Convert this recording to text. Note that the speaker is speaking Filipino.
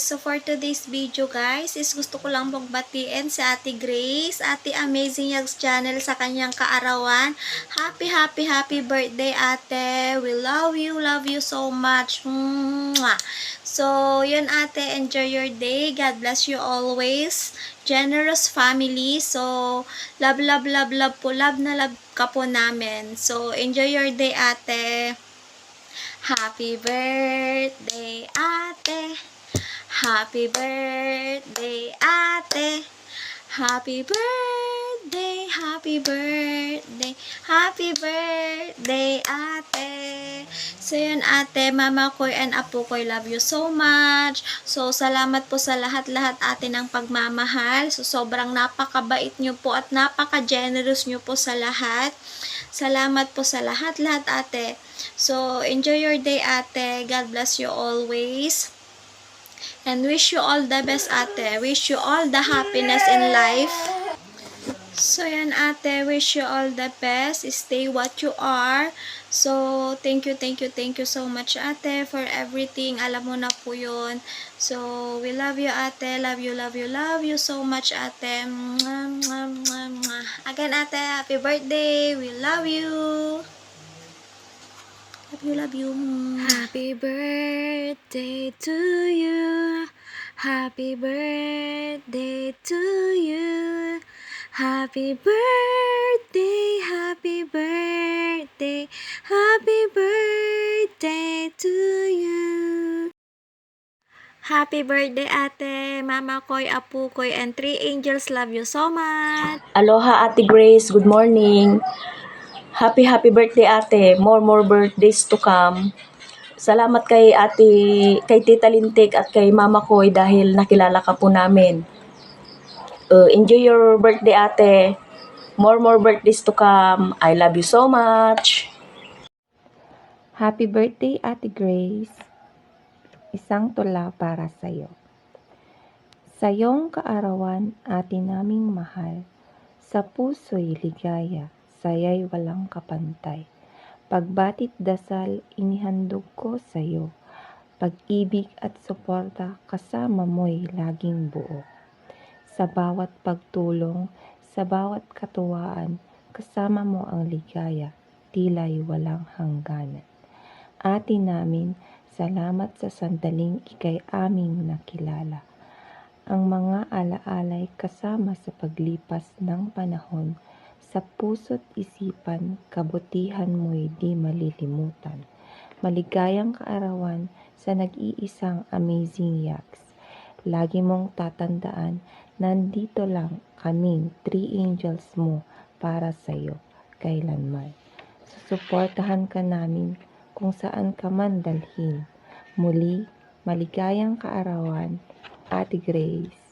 So for today's video guys, is gusto ko lang magbatiin si Ate Grace, Ate Amazing Yags Channel sa kanyang kaarawan. Happy birthday ate. We love you so much. Mwah. So yun ate, enjoy your day. God bless you always. Generous family. So love po. Love na love ka po namin. So enjoy your day ate. Happy birthday ate. Happy birthday, ate. Happy birthday, happy birthday, happy birthday, ate. So, yun, ate, mama ko and apo ko, love you so much. So, salamat po sa lahat-lahat, ate, ng pagmamahal. So, sobrang napakabait nyo po at napaka-generous nyo po sa lahat. Salamat po sa lahat-lahat, ate. So, enjoy your day, ate. God bless you always. And wish you all the best ate. Wish you all the happiness in life. So yan ate, wish you all the best. Stay what you are. So thank you so much ate for everything. Alam mo na po yun. So we love you ate. Love you so much ate. Again ate, happy birthday. We love you. Love you. Happy birthday to you. Happy birthday to you. Happy birthday, happy birthday, happy birthday to you. Happy birthday ate, mama ko'y, apu ko'y, and 3 angels love you so much. Aloha Ate Grace, good morning. Happy birthday ate. More birthdays to come. Salamat kay Tita Lintik at kay Mama Koy dahil nakilala ka po namin. Enjoy your birthday ate. More birthdays to come. I love you so much. Happy birthday Ate Grace. Isang tula para sa'yo. Sa iyong kaarawan, ate naming mahal, sa puso'y ligaya, saya'y walang kapantay. Pagbatit dasal, inihandog ko sa'yo. Pag-ibig at suporta, kasama mo'y laging buo. Sa bawat pagtulong, sa bawat katuwaan, kasama mo ang ligaya, tila'y walang hangganan. Ate namin, salamat sa sandaling ika'y aming nakilala. Ang mga alaalay kasama sa paglipas ng panahon, sa puso't isipan, kabutihan mo'y di malilimutan. Maligayang kaarawan sa nag-iisang Amazing Yags. Lagi mong tatandaan, nandito lang kaming 3 angels mo para sa'yo kailanman. Susuportahan ka namin kung saan ka man dalhin. Muli, maligayang kaarawan, Ate Grace.